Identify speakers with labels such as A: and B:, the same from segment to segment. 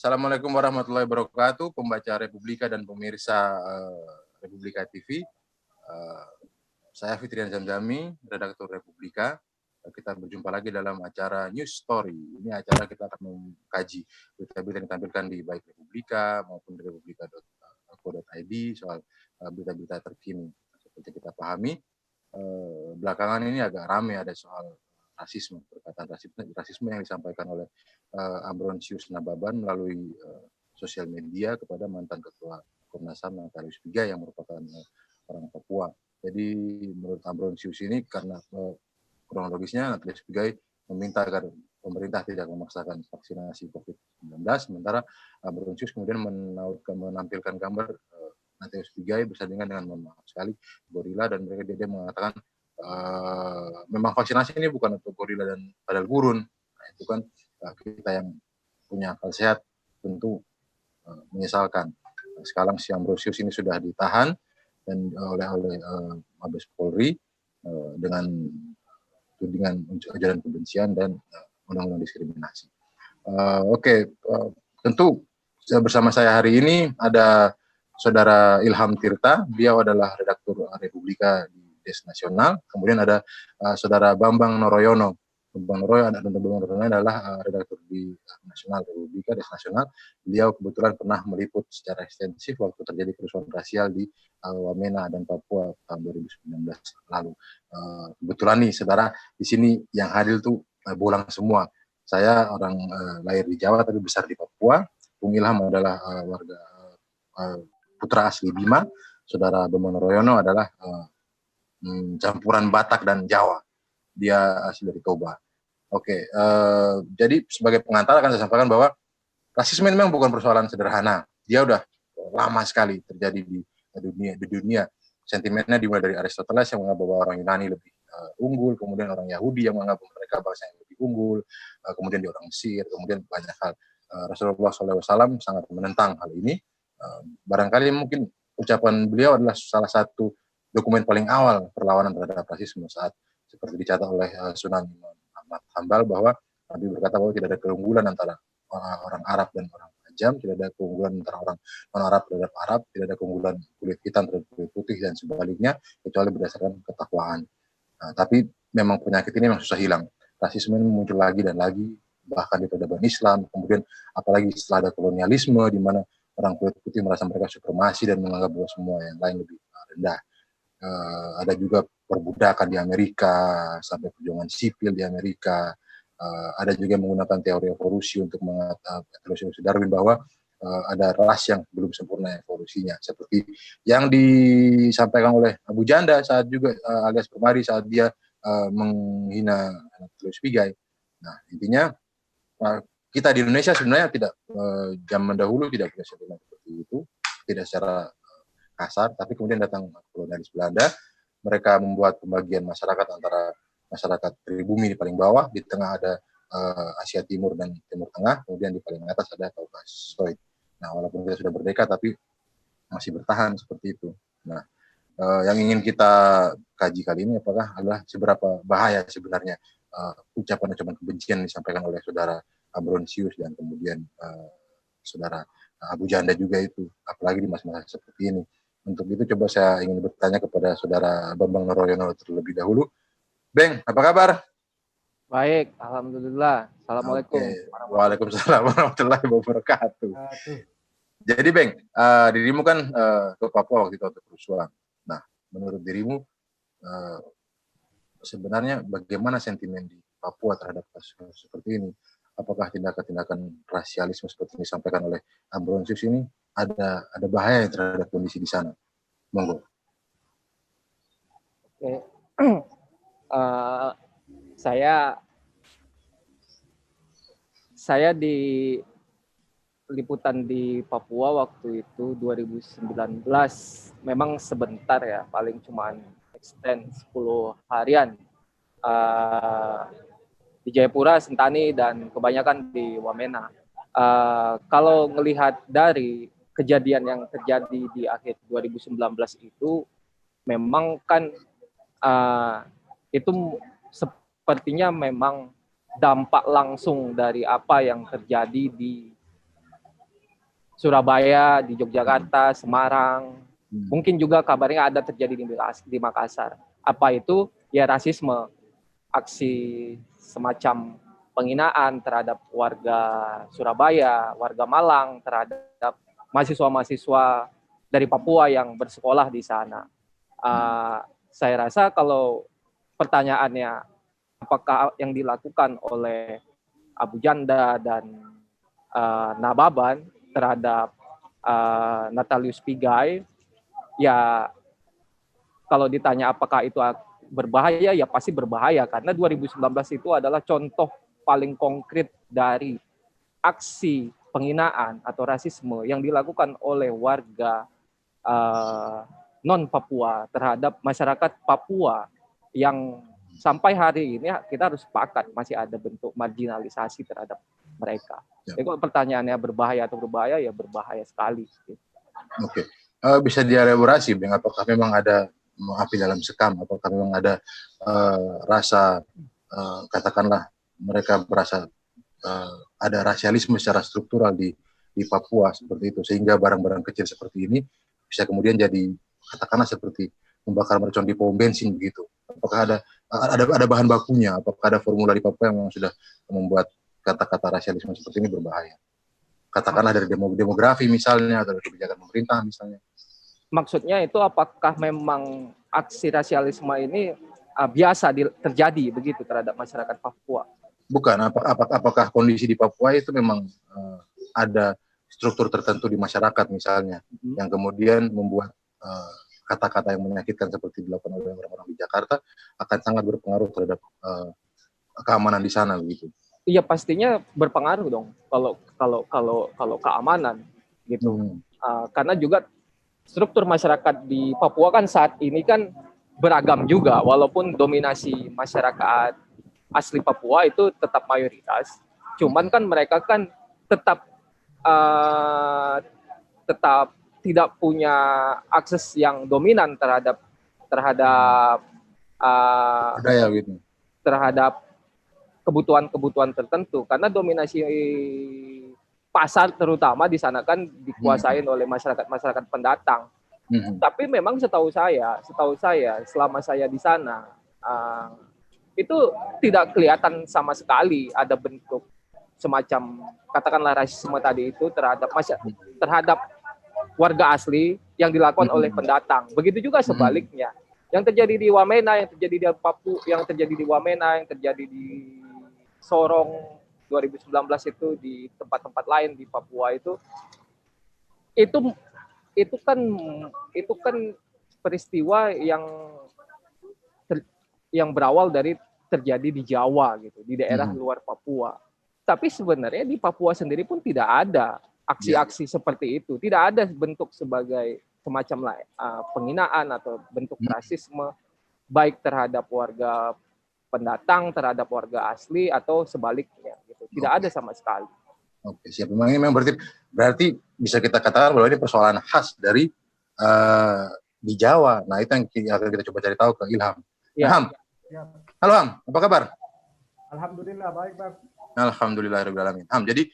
A: Assalamualaikum warahmatullahi wabarakatuh, pembaca Republika dan pemirsa Republika TV. Saya Fitrian Zamzami, redaktur Republika. Kita berjumpa lagi dalam acara News Story. Ini acara kita akan mengkaji berita-berita yang ditampilkan di baik Republika maupun republika.co.id soal berita-berita terkini. Seperti kita pahami, belakangan ini agak ramai ada soal rasisme, perkataan rasisme yang disampaikan oleh Ambrosius Nababan melalui sosial media kepada mantan ketua Komnas HAM Natalius Pigai yang merupakan orang Papua. Jadi menurut Ambrosius ini karena kronologisnya Natalius Pigai meminta agar pemerintah tidak memaksakan vaksinasi COVID-19, sementara Ambrosius kemudian menampilkan gambar Natalius Pigai bersandingan dengan, mohon maaf sekali, gorila, dan dia mengatakan memang vaksinasi ini bukan untuk gorila dan padal gurun. Nah, itu kan kita yang punya akal sehat tentu menyesalkan. Sekarang si Ambrosius ini sudah ditahan dan oleh Mabes Polri dengan tudingan ujaran kebencian dan undang-undang diskriminasi. Tentu bersama saya hari ini ada Saudara Ilham Tirta, beliau adalah redaktur Republika di Des Nasional. Kemudian ada Saudara Bambang Noroyono. Bambang Noroyono adalah redaktur di Nasional Republika Des Nasional. Beliau kebetulan pernah meliput secara ekstensif waktu terjadi kerusuhan rasial di Wamena dan Papua tahun 2019 lalu. Kebetulan nih, saudara, di sini yang hadir tuh bolang semua. Saya orang lahir di Jawa tapi besar di Papua. Bung Ilham adalah warga putra asli Bima. Saudara Bambang Noroyono adalah campuran Batak dan Jawa. Dia asli dari Toba. Jadi sebagai pengantar akan saya sampaikan bahwa rasisme memang bukan persoalan sederhana. Dia udah lama sekali terjadi di dunia. Sentimennya dimulai dari Aristoteles yang menganggap bahwa orang Yunani lebih unggul, kemudian orang Yahudi yang menganggap mereka bangsa yang lebih unggul, kemudian di orang Mesir, kemudian banyak hal. Rasulullah SAW sangat menentang hal ini. Barangkali mungkin ucapan beliau adalah salah satu dokumen paling awal perlawanan terhadap rasisme saat seperti dicatat oleh Sunan Ahmad Hambal bahwa Nabi berkata bahwa tidak ada keunggulan antara orang Arab dan orang Ajam, tidak ada keunggulan antara orang non-Arab terhadap Arab, tidak ada keunggulan kulit hitam terhadap kulit putih dan sebaliknya kecuali berdasarkan ketakwaan. Tapi memang penyakit ini memang susah hilang. Rasisme ini muncul lagi dan lagi, bahkan di peradaban Islam, kemudian apalagi setelah ada kolonialisme di mana orang kulit putih merasa mereka supremasi dan menganggap bahwa semua yang lain lebih rendah. Ada juga perbudakan di Amerika, sampai perjuangan sipil di Amerika. Ada juga yang menggunakan teori evolusi untuk mengatakan Darwin bahwa ada ras yang belum sempurna evolusinya, seperti yang disampaikan oleh Abu Janda saat juga alias Permari saat dia menghina Natalius Pigai. Nah, intinya kita di Indonesia sebenarnya tidak zaman dahulu tidak punya sentimen seperti itu, tidak secara kasar, tapi kemudian datang kolonialis Belanda, mereka membuat pembagian masyarakat antara masyarakat pribumi di paling bawah, di tengah ada Asia Timur dan Timur Tengah, kemudian di paling atas ada Kaukasoid. Nah, walaupun kita sudah merdeka, tapi masih bertahan seperti itu. Nah, yang ingin kita kaji kali ini adalah seberapa bahaya sebenarnya ucapan-ucapan kebencian disampaikan oleh saudara Ambrosius dan kemudian saudara Abu Janda juga itu, apalagi di masa-masa seperti ini. Untuk itu coba saya ingin bertanya kepada saudara Bambang Noroyono terlebih dahulu. Beng, apa kabar?
B: Baik, alhamdulillah. Assalamualaikum.
A: Waalaikumsalam warahmatullahi wabarakatuh. Jadi Beng, dirimu kan ke Papua waktu itu untuk kerusuhan. Nah, menurut dirimu sebenarnya bagaimana sentimen di Papua terhadap kasus seperti ini? Apakah tindakan-tindakan rasialisme seperti yang disampaikan oleh Ambrosius ini ada bahaya terhadap kondisi di sana? Monggo.
B: Oke. Saya di liputan di Papua waktu itu 2019 memang sebentar ya, paling cuma extend 10 harian di Jayapura, Sentani, dan kebanyakan di Wamena. Kalau melihat dari kejadian yang terjadi di akhir 2019 itu, memang kan itu sepertinya memang dampak langsung dari apa yang terjadi di Surabaya, di Yogyakarta, Semarang, mungkin juga kabarnya ada terjadi di Makassar. Apa itu? Ya rasisme, aksi semacam penghinaan terhadap warga Surabaya, warga Malang, terhadap mahasiswa-mahasiswa dari Papua yang bersekolah di sana. Saya rasa kalau pertanyaannya apakah yang dilakukan oleh Abu Janda dan Nababan terhadap Natalius Pigai, ya kalau ditanya apakah itu berbahaya, ya pasti berbahaya, karena 2019 itu adalah contoh paling konkret dari aksi penghinaan atau rasisme yang dilakukan oleh warga non-Papua terhadap masyarakat Papua yang sampai hari ini kita harus sepakat masih ada bentuk marginalisasi terhadap mereka. Jadi kalau pertanyaannya berbahaya atau berbahaya, ya berbahaya sekali.
A: Oke. Bisa dielaborasi, Bang, apakah memang ada api dalam sekam, apakah memang ada rasa katakanlah mereka berasa ada rasialisme secara struktural di Papua seperti itu, sehingga barang-barang kecil seperti ini bisa kemudian jadi katakanlah seperti membakar mercon di pom bensin begitu. Apakah ada bahan bakunya, apakah ada formula di Papua yang memang sudah membuat kata-kata rasialisme seperti ini berbahaya? Katakanlah dari demografi misalnya, atau dari kebijakan pemerintah misalnya.
B: Maksudnya itu apakah memang aksi rasialisme ini biasa terjadi begitu terhadap masyarakat Papua?
A: Bukan, apakah kondisi di Papua itu memang ada struktur tertentu di masyarakat misalnya, yang kemudian membuat kata-kata yang menyakitkan seperti dilakukan oleh orang-orang di Jakarta akan sangat berpengaruh terhadap keamanan di sana begitu.
B: Iya, pastinya berpengaruh dong kalau keamanan gitu. Karena juga struktur masyarakat di Papua kan saat ini kan beragam juga, walaupun dominasi masyarakat asli Papua itu tetap mayoritas. Cuman kan mereka kan tetap tidak punya akses yang dominan terhadap
A: budaya gitu,
B: terhadap kebutuhan-kebutuhan tertentu, karena dominasi pasar terutama di sana kan dikuasain oleh masyarakat pendatang. Tapi memang setahu saya selama saya di sana itu tidak kelihatan sama sekali ada bentuk semacam katakanlah rasisme tadi itu terhadap warga asli yang dilakukan oleh pendatang. Begitu juga sebaliknya. Yang terjadi di Wamena, yang terjadi di Papua, yang terjadi di Wamena, yang terjadi di Sorong 2019 itu, di tempat-tempat lain di Papua itu kan peristiwa yang berawal dari terjadi di Jawa gitu, di daerah luar Papua. Tapi sebenarnya di Papua sendiri pun tidak ada aksi-aksi seperti itu, tidak ada bentuk sebagai semacam penghinaan atau bentuk rasisme baik terhadap warga pendatang, terhadap warga asli atau sebaliknya gitu. Tidak ada sama sekali.
A: Oke, siap. Memang berarti bisa kita katakan bahwa ini persoalan khas dari di Jawa. Nah, itu yang akan kita coba cari tahu ke Ilham.
B: Ya.
A: Ilham. Ya. Halo, Ham. Apa kabar?
C: Alhamdulillah, baik, Bang.
A: Alhamdulillahirabbil alamin. Ham, jadi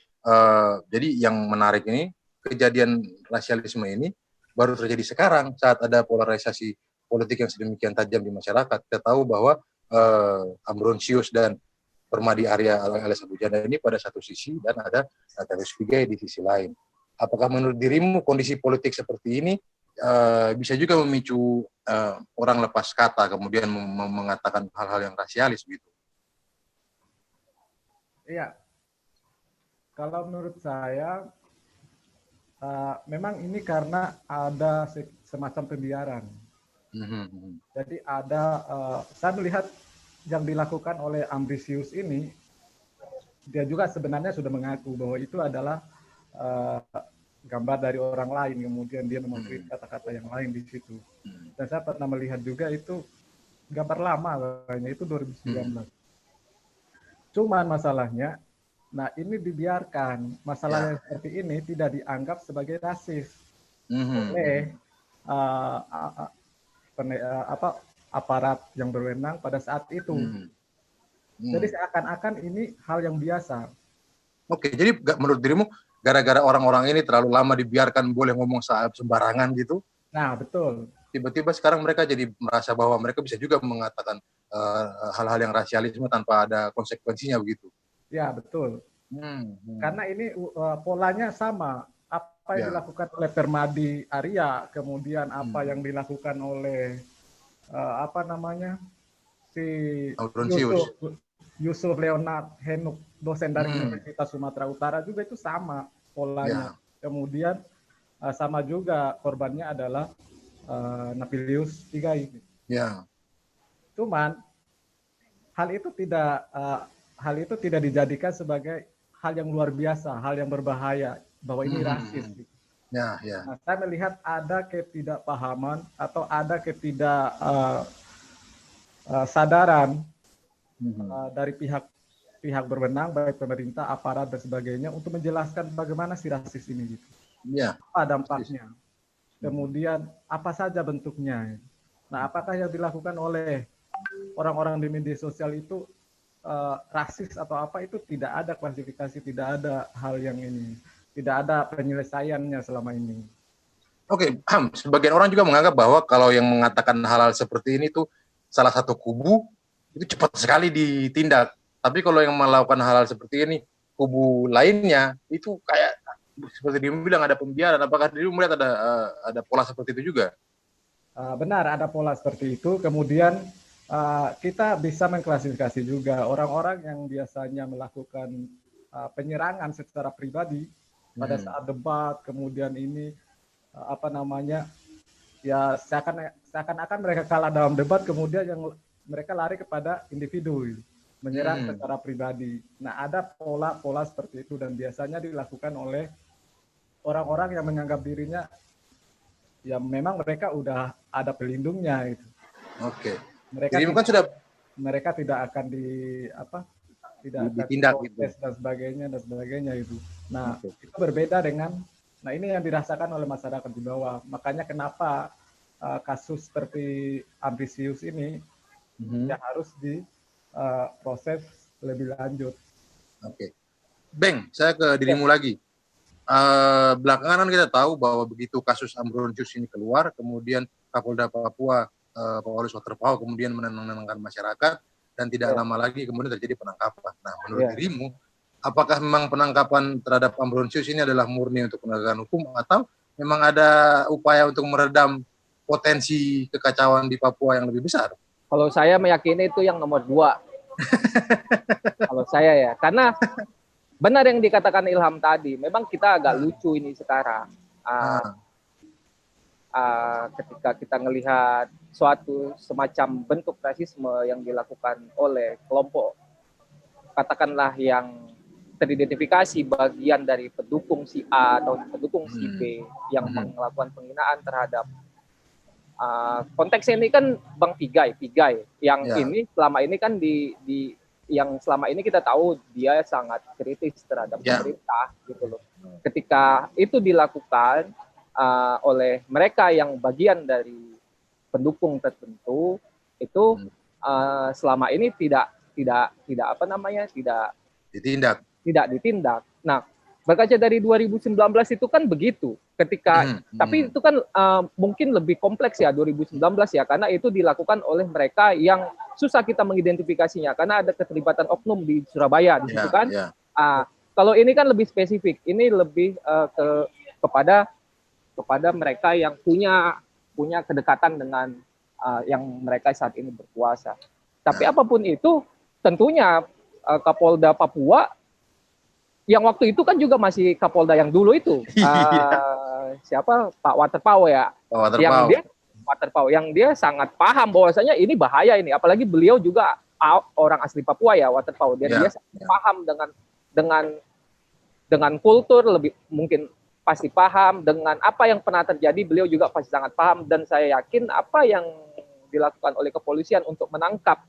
A: yang menarik ini, kejadian rasialisme ini baru terjadi sekarang saat ada polarisasi politik yang sedemikian tajam di masyarakat. Kita tahu bahwa Ambrosius dan Permadi Arya alias Abu Janda ini pada satu sisi dan ada Natalius Pigai di sisi lain. Apakah menurut dirimu kondisi politik seperti ini bisa juga memicu orang lepas kata kemudian mengatakan hal-hal yang rasialis gitu?
C: Iya. Kalau menurut saya memang ini karena ada semacam pembiaran. Jadi saya melihat yang dilakukan oleh Ambrosius ini, dia juga sebenarnya sudah mengaku bahwa itu adalah gambar dari orang lain, kemudian dia mengkritik kata-kata yang lain di situ. Dan saya pernah melihat juga itu gambar lama, kayaknya itu 2019. Cuman masalahnya, nah ini dibiarkan, masalah yang seperti ini tidak dianggap sebagai rasis oleh aparat yang berwenang pada saat itu. Jadi seakan-akan ini hal yang biasa.
A: Oke, jadi menurut dirimu gara-gara orang-orang ini terlalu lama dibiarkan boleh ngomong sembarangan gitu.
C: Nah, betul.
A: Tiba-tiba sekarang mereka jadi merasa bahwa mereka bisa juga mengatakan hal-hal yang rasialisme tanpa ada konsekuensinya begitu.
C: Ya, betul. Karena ini polanya sama. Apa yang dilakukan oleh Permadi Arya, kemudian apa yang dilakukan oleh si Yusuf Leonard Henuk, dosen dari Universitas Sumatera Utara juga itu sama polanya. Kemudian sama juga korbannya adalah Napilius Tigai. Cuman hal itu tidak dijadikan sebagai hal yang luar biasa, hal yang berbahaya, bahwa ini rasis. Nah, saya melihat ada ketidakpahaman atau ada sadaran dari pihak berwenang, baik pemerintah, aparat dan sebagainya, untuk menjelaskan bagaimana si rasis ini gitu. Apa dampaknya, kemudian apa saja bentuknya. Nah, apakah yang dilakukan oleh orang-orang di media sosial itu rasis atau apa, itu tidak ada klasifikasi, tidak ada hal yang ini, tidak ada penyelesaiannya selama ini.
A: Oke, sebagian orang juga menganggap bahwa kalau yang mengatakan hal-hal seperti ini tuh salah satu kubu itu cepat sekali ditindak. Tapi kalau yang melakukan hal-hal seperti ini kubu lainnya itu kayak seperti dia bilang ada pembiaran. Apakah dia melihat ada pola seperti itu juga?
C: Benar, ada pola seperti itu. Kemudian kita bisa mengklasifikasi juga orang-orang yang biasanya melakukan penyerangan secara pribadi pada saat debat, kemudian ini ya seakan-akan mereka kalah dalam debat, kemudian yang mereka lari kepada individu, menyerang secara pribadi. Nah, ada pola-pola seperti itu dan biasanya dilakukan oleh orang-orang yang menganggap dirinya ya memang mereka udah ada pelindungnya itu.
A: Oke.
C: Mereka tidak akan
A: ditindak gitu
C: dan sebagainya itu. Nah, itu berbeda dengan ini yang dirasakan oleh masyarakat di bawah. Makanya kenapa kasus seperti Ambrisius ini ya harus diproses lebih lanjut.
A: Oke. Beng, saya ke dirimu lagi. Belakangan kan kita tahu bahwa begitu kasus Ambrosius ini keluar, kemudian Kapolda Papua, Paulus Waterpauw kemudian menenangkan masyarakat, dan tidak lama lagi kemudian terjadi penangkapan. Nah, menurut dirimu, apakah memang penangkapan terhadap Ambrosius ini adalah murni untuk penegakan hukum, atau memang ada upaya untuk meredam potensi kekacauan di Papua yang lebih besar?
B: Kalau saya meyakini itu yang nomor 2. Kalau saya ya, karena benar yang dikatakan Ilham tadi, memang kita agak lucu ini sekarang. Ketika kita melihat suatu semacam bentuk rasisme yang dilakukan oleh kelompok, katakanlah yang teridentifikasi bagian dari pendukung si A atau pendukung si B yang melakukan penghinaan terhadap konteksnya ini kan Bang Pigai yang ini selama ini kan yang selama ini kita tahu dia sangat kritis terhadap pemerintah gitu loh. Ketika itu dilakukan oleh mereka yang bagian dari pendukung tertentu itu selama ini tidak ditindak. Nah, berkaca dari 2019 itu kan begitu. Tapi itu kan mungkin lebih kompleks ya 2019 ya, karena itu dilakukan oleh mereka yang susah kita mengidentifikasinya karena ada keterlibatan oknum di Surabaya di situ kan. Kalau ini kan lebih spesifik. Ini lebih kepada mereka yang punya kedekatan dengan yang mereka saat ini berkuasa. Tapi apapun itu, tentunya Kapolda Papua yang waktu itu kan juga masih Kapolda yang dulu itu, siapa, Pak Waterpauw ya, yang dia sangat paham bahwasanya ini bahaya ini, apalagi beliau juga orang asli Papua ya, Waterpauw, dia paham dengan kultur, lebih mungkin pasti paham dengan apa yang pernah terjadi, beliau juga pasti sangat paham, dan saya yakin apa yang dilakukan oleh kepolisian untuk menangkap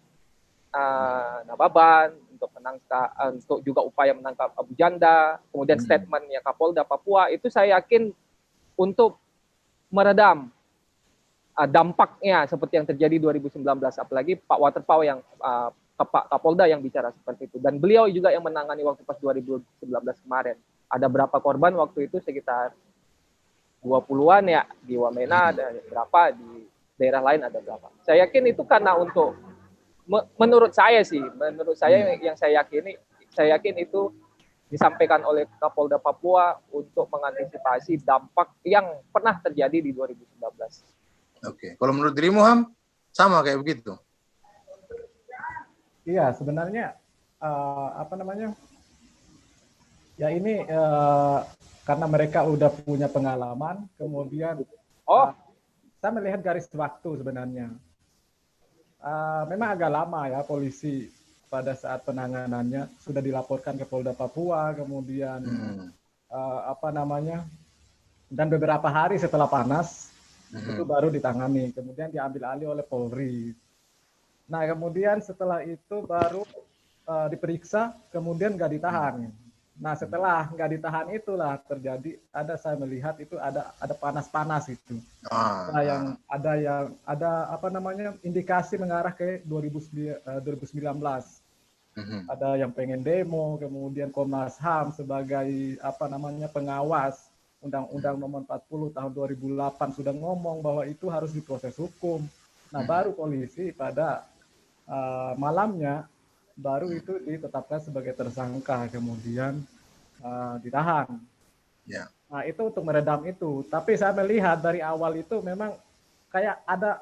B: Nababan, untuk juga upaya menangkap Abu Janda, kemudian statementnya Kapolda Papua, itu saya yakin untuk meredam dampaknya seperti yang terjadi 2019, apalagi Pak Waterpauw yang Pak Kapolda yang bicara seperti itu, dan beliau juga yang menangani waktu pas 2019 kemarin. Ada berapa korban waktu itu, sekitar 20-an ya di Wamena, ada berapa di daerah lain ada berapa. Saya yakin itu karena untuk menurut saya yang saya yakin itu disampaikan oleh Kapolda Papua untuk mengantisipasi dampak yang pernah terjadi di 2019.
A: Oke, kalau menurut dirimu Ham sama kayak begitu?
C: Iya, sebenarnya ya ini karena mereka udah punya pengalaman, kemudian saya melihat garis waktu sebenarnya. Memang agak lama ya polisi pada saat penanganannya sudah dilaporkan ke Polda Papua, kemudian dan beberapa hari setelah panas itu baru ditangani, kemudian diambil alih oleh Polri. Nah kemudian setelah itu baru diperiksa, kemudian nggak ditahan. Nah setelah nggak ditahan itulah terjadi, saya melihat itu ada panas-panas itu. Nah, ada indikasi mengarah ke 2019. Ada yang pengen demo, kemudian Komnas HAM sebagai pengawas Undang-Undang Nomor 40 tahun 2008 sudah ngomong bahwa itu harus diproses hukum. Nah baru polisi pada malamnya baru itu ditetapkan sebagai tersangka, kemudian ditahan.
A: Ya.
C: Nah itu untuk meredam itu. Tapi saya melihat dari awal itu memang kayak ada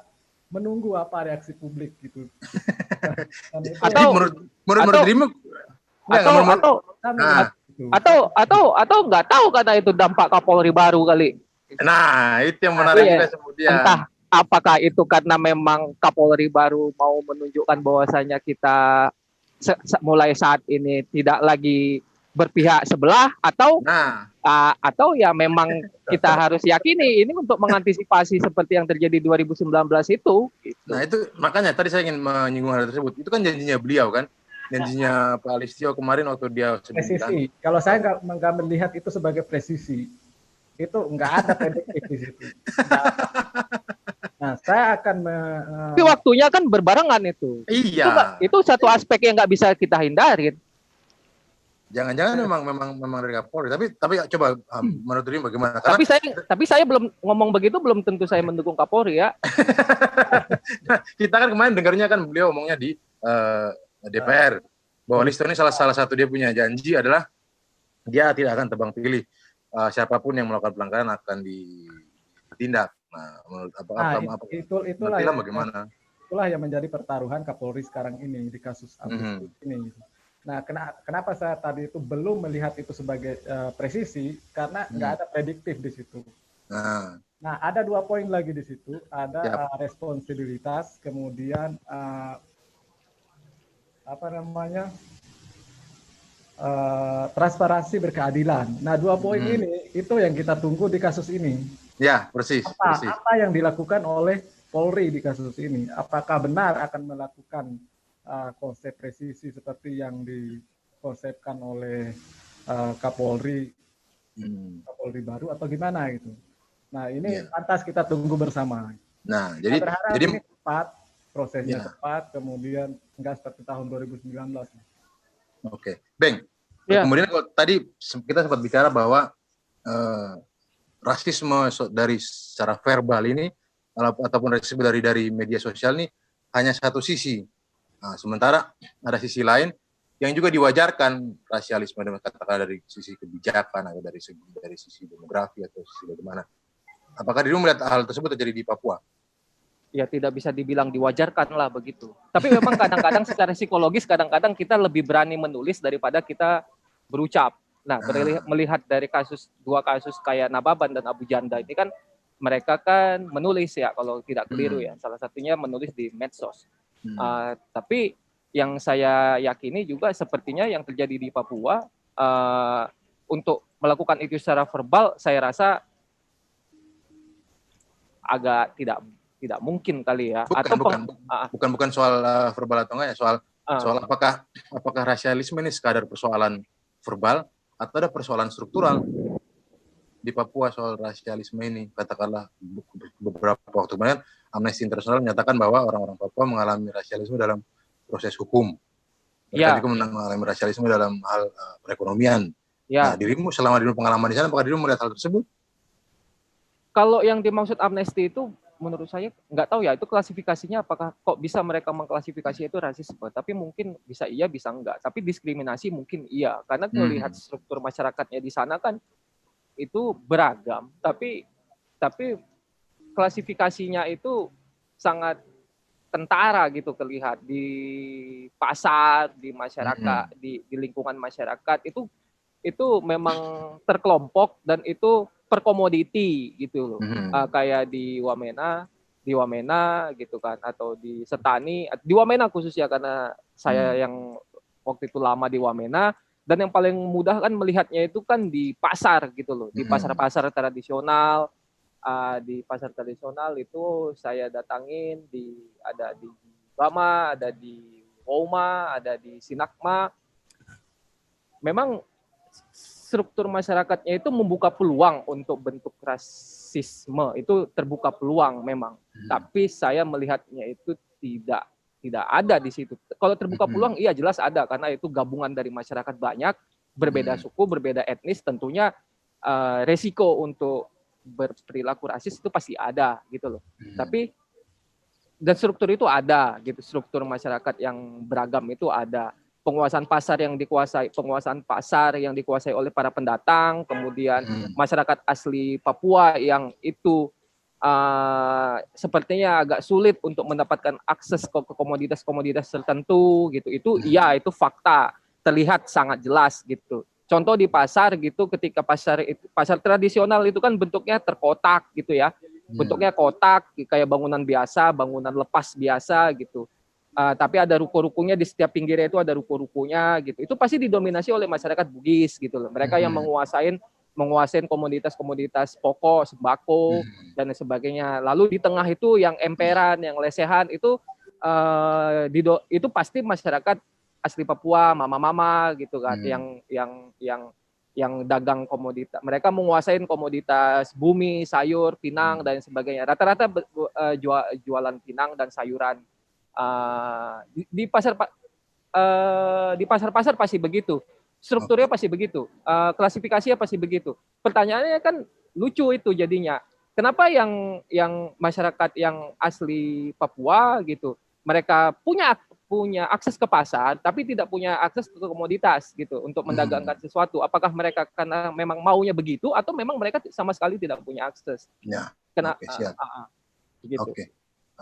C: menunggu apa reaksi publik gitu.
A: Menurut dirimu
B: atau nggak tahu karena itu dampak Kapolri baru kali.
A: Nah itu yang menarik juga kemudian.
B: Entah apakah itu karena memang Kapolri baru mau menunjukkan bahwasanya kita mulai saat ini tidak lagi berpihak sebelah, atau ya memang kita harus yakini ini untuk mengantisipasi seperti yang terjadi 2019 itu. Gitu.
A: Nah itu makanya tadi saya ingin menyinggung hal tersebut. Itu kan janjinya beliau kan, janjinya Pak Listio kemarin waktu dia
C: presisi. Kalau saya nggak melihat itu sebagai presisi, itu nggak ada prediktif di situ. Nah, saya akan
B: tapi waktunya kan berbarengan itu.
A: Iya.
B: Itu satu aspek yang nggak bisa kita hindarin.
A: Jangan-jangan memang dari Kapolri. Tapi coba menurut dirimu bagaimana?
B: Tapi saya belum ngomong begitu, belum tentu saya mendukung Kapolri ya.
A: Kita kan kemarin dengarnya kan beliau ngomongnya di DPR bahwa Listio ini salah satu dia punya janji adalah dia tidak akan tebang pilih, siapapun yang melakukan pelanggaran akan ditindak. Nah, menurut
C: itulah
A: yang bagaimana?
C: Itulah yang menjadi pertaruhan Kapolri sekarang ini di kasus ini. Nah, kenapa saya tadi itu belum melihat itu sebagai presisi, karena nggak ada prediktif di situ. Nah, ada 2 poin lagi di situ, ada responsibilitas, kemudian transparansi berkeadilan. Nah, 2 poin ini itu yang kita tunggu di kasus ini.
A: Ya, persis.
C: Apa yang dilakukan oleh Polri di kasus ini? Apakah benar akan melakukan konsep presisi seperti yang dikonsepkan oleh Kapolri baru atau gimana gitu? Nah, ini pantas kita tunggu bersama.
A: Nah, jadi
C: ini cepat, prosesnya cepat, kemudian enggak seperti tahun 2019.
A: Oke, Beng. Kemudian kalau tadi kita sempat bicara bahwa rasisme dari secara verbal ini ataupun rasisme dari media sosial ini hanya satu sisi. Nah, sementara ada sisi lain yang juga diwajarkan rasialisme, katakan dari sisi kebijakan atau dari sisi demografi atau sisi bagaimana. Apakah dirimu melihat hal tersebut terjadi di Papua?
B: Ya tidak bisa dibilang diwajarkan lah begitu. Tapi memang kadang-kadang secara psikologis kadang-kadang kita lebih berani menulis daripada kita berucap. Nah, melihat dari dua kasus kayak Nababan dan Abu Janda ini kan mereka kan menulis ya kalau tidak keliru ya. Salah satunya menulis di medsos. Tapi yang saya yakini juga sepertinya yang terjadi di Papua untuk melakukan itu secara verbal saya rasa agak tidak mungkin kali ya.
A: Bukan soal verbal atau enggak ya, soal apakah rasialisme ini sekadar persoalan verbal atau ada persoalan struktural di Papua soal rasialisme ini. Katakanlah beberapa waktu kemarin Amnesty International menyatakan bahwa orang-orang Papua mengalami rasialisme dalam proses hukum. Mereka juga mengalami rasialisme dalam hal perekonomian.
B: Ya.
A: Nah, dirimu selama dirimu pengalaman di sana, apakah dirimu melihat hal tersebut?
B: Kalau yang dimaksud amnesti itu menurut saya nggak tahu ya itu klasifikasinya apakah kok bisa mereka mengklasifikasi itu rasisme, tapi mungkin bisa iya bisa enggak, tapi diskriminasi mungkin iya karena melihat struktur masyarakatnya di sana kan itu beragam, tapi klasifikasinya itu sangat kentara gitu terlihat di pasar, di masyarakat, di lingkungan masyarakat itu memang terkelompok dan itu per komoditi gitu loh. Kayak di Wamena gitu kan, atau di Setani, di Wamena khususnya karena saya yang waktu itu lama di Wamena, dan yang paling mudah kan melihatnya itu kan di pasar gitu loh, di pasar-pasar tradisional. Di pasar tradisional itu saya datangin, ada di Bama, ada di Woma, ada di Sinakma. Memang struktur masyarakatnya itu membuka peluang untuk bentuk rasisme, itu terbuka peluang memang. Tapi saya melihatnya itu tidak ada di situ. Kalau terbuka peluang, iya jelas ada karena itu gabungan dari masyarakat banyak, berbeda suku, berbeda etnis, tentunya resiko untuk berperilaku rasis itu pasti ada gitu loh. Tapi dan struktur itu ada gitu, struktur masyarakat yang beragam itu ada. Penguasaan pasar yang dikuasai oleh para pendatang, kemudian masyarakat asli Papua yang itu sepertinya agak sulit untuk mendapatkan akses ke komoditas-komoditas tertentu gitu. Itu iya, itu fakta, terlihat sangat jelas gitu. Contoh di pasar gitu, ketika pasar tradisional itu kan bentuknya terkotak gitu ya. Bentuknya kotak kayak bangunan biasa, bangunan lepas biasa gitu. Tapi ada ruko-rukonya, di setiap pinggirnya itu ada ruko-rukonya gitu. Itu pasti didominasi oleh masyarakat Bugis gitu loh. Mereka yang menguasain komoditas pokok, sembako dan sebagainya. Lalu di tengah itu yang emperan, yang lesehan itu itu pasti masyarakat asli Papua, mama-mama gitu kan, yang dagang komoditas. Mereka menguasain komoditas bumi, sayur, pinang dan sebagainya. Rata-rata jualan pinang dan sayuran. Di pasar-pasar pasti begitu, strukturnya pasti begitu, klasifikasinya pasti begitu. Pertanyaannya kan lucu itu jadinya, kenapa yang masyarakat yang asli Papua gitu, mereka punya akses ke pasar tapi tidak punya akses ke komoditas gitu untuk mendagangkan sesuatu? Apakah mereka karena memang maunya begitu atau memang mereka sama sekali tidak punya akses?
A: Kenapa? Oke.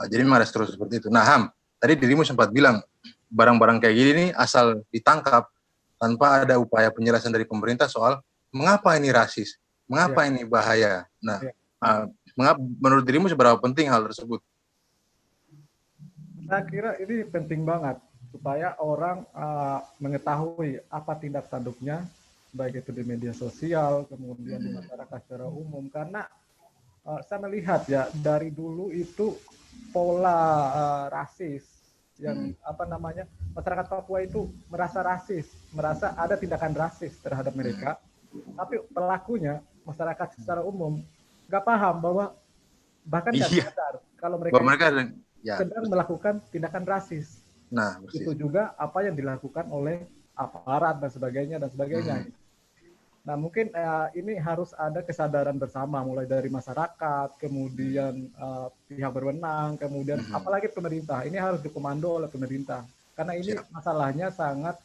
A: Jadi memang ada struktur seperti itu. Nah, Ham, tadi dirimu sempat bilang barang-barang kayak gini nih asal ditangkap tanpa ada upaya penjelasan dari pemerintah soal mengapa ini rasis, mengapa ini bahaya. Nah, menurut dirimu seberapa penting hal tersebut?
C: Saya kira ini penting banget supaya orang mengetahui apa tindak tanduknya, baik itu di media sosial, kemudian di masyarakat secara umum. Karena saya melihat ya dari dulu itu pola rasis yang masyarakat Papua itu merasa rasis, merasa ada tindakan rasis terhadap mereka, tapi pelakunya masyarakat secara umum nggak paham bahwa bahkan nggak sadar kalau mereka sedang melakukan tindakan rasis.
A: Nah,
C: itu juga apa yang dilakukan oleh aparat dan sebagainya. Nah, mungkin ini harus ada kesadaran bersama, mulai dari masyarakat, kemudian pihak berwenang, kemudian apalagi pemerintah. Ini harus dikomando oleh pemerintah, karena ini masalahnya sangat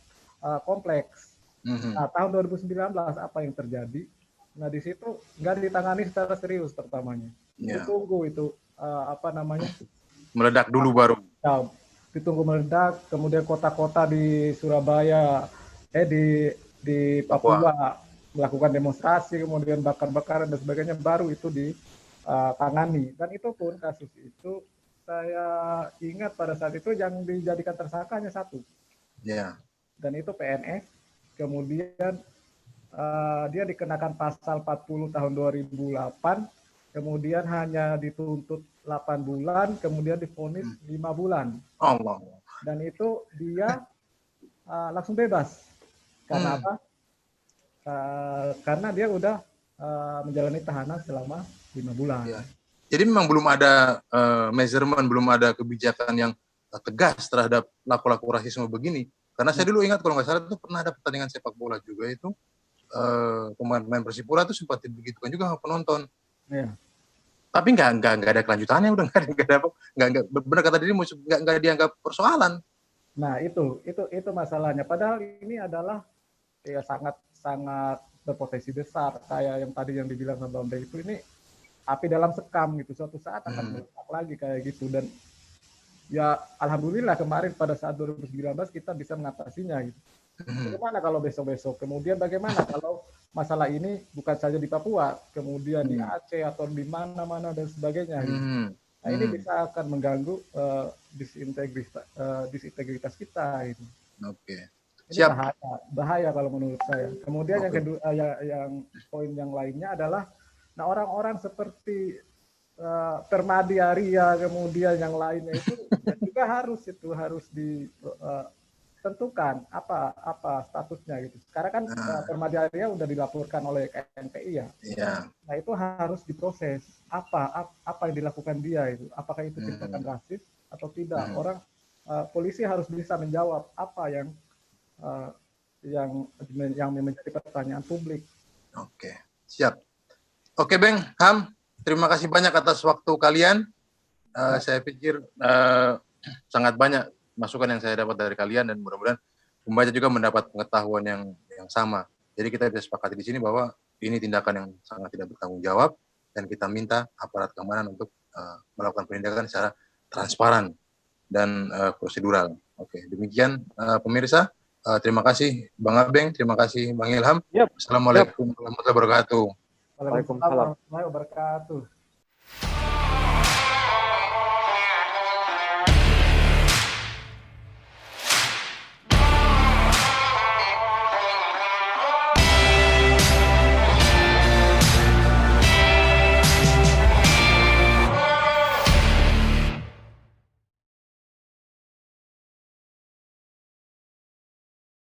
C: kompleks. Nah, tahun 2019 apa yang terjadi? Nah, di situ nggak ditangani secara serius pertamanya. Ditunggu itu
A: meledak dulu baru.
C: Ya, ditunggu meledak, kemudian kota-kota di Surabaya, di Papua melakukan demonstrasi, kemudian bakar-bakaran dan sebagainya, baru itu ditangani. Dan itu pun kasus itu saya ingat pada saat itu yang dijadikan tersangka hanya satu. Dan itu PNS. Kemudian dia dikenakan pasal 40 tahun 2008, kemudian hanya dituntut 8 bulan, kemudian divonis 5 bulan.
A: Allah.
C: Dan itu dia langsung bebas. Karena apa? Karena dia udah menjalani tahanan selama 5 bulan.
A: Jadi memang belum ada measurement, belum ada kebijakan yang tegas terhadap laku-laku rasisme begini. Karena saya dulu ingat kalau nggak salah itu pernah ada pertandingan sepak bola juga itu, pemain Persipura itu sempat begitukan juga sama penonton.
C: Iya.
A: Tapi nggak ada kelanjutannya, udah nggak benar kata diri, nggak dianggap persoalan.
C: Nah itu masalahnya. Padahal ini adalah ya sangat berpotensi besar. Kayak yang tadi yang dibilang sama Bang itu, ini api dalam sekam gitu. Suatu saat akan meledak lagi kayak gitu. Dan ya alhamdulillah kemarin pada saat 2019 kita bisa mengatasinya gitu. Bagaimana kalau besok-besok? Kemudian bagaimana kalau masalah ini bukan saja di Papua, kemudian di Aceh atau di mana-mana dan sebagainya. Gitu. Nah ini bisa akan mengganggu disintegritas kita. Gitu.
A: Oke.
C: Ini bahaya kalau menurut saya. Kemudian yang kedua, yang poin yang lainnya adalah, nah orang-orang seperti Permadi Arya, kemudian yang lainnya itu juga harus tentukan apa statusnya gitu. Sekarang kan Permadi Arya udah dilaporkan oleh KNPI ya.
A: Iya.
C: Nah itu harus diproses. Apa yang dilakukan dia itu? Apakah itu tindakan rasis atau tidak? Orang polisi harus bisa menjawab apa yang menjadi pertanyaan publik.
A: Oke, siap. Oke, Bang Ham, terima kasih banyak atas waktu kalian. Saya pikir sangat banyak masukan yang saya dapat dari kalian, dan mudah-mudahan pembaca juga mendapat pengetahuan yang sama. Jadi kita bisa sepakati di sini bahwa ini tindakan yang sangat tidak bertanggung jawab, dan kita minta aparat keamanan untuk melakukan penindakan secara transparan dan prosedural. Oke, demikian pemirsa. Terima kasih Bang Abeng, terima kasih Bang Ilham.
B: Yep.
A: Assalamualaikum warahmatullahi wabarakatuh.
C: Waalaikumsalam warahmatullahi wabarakatuh.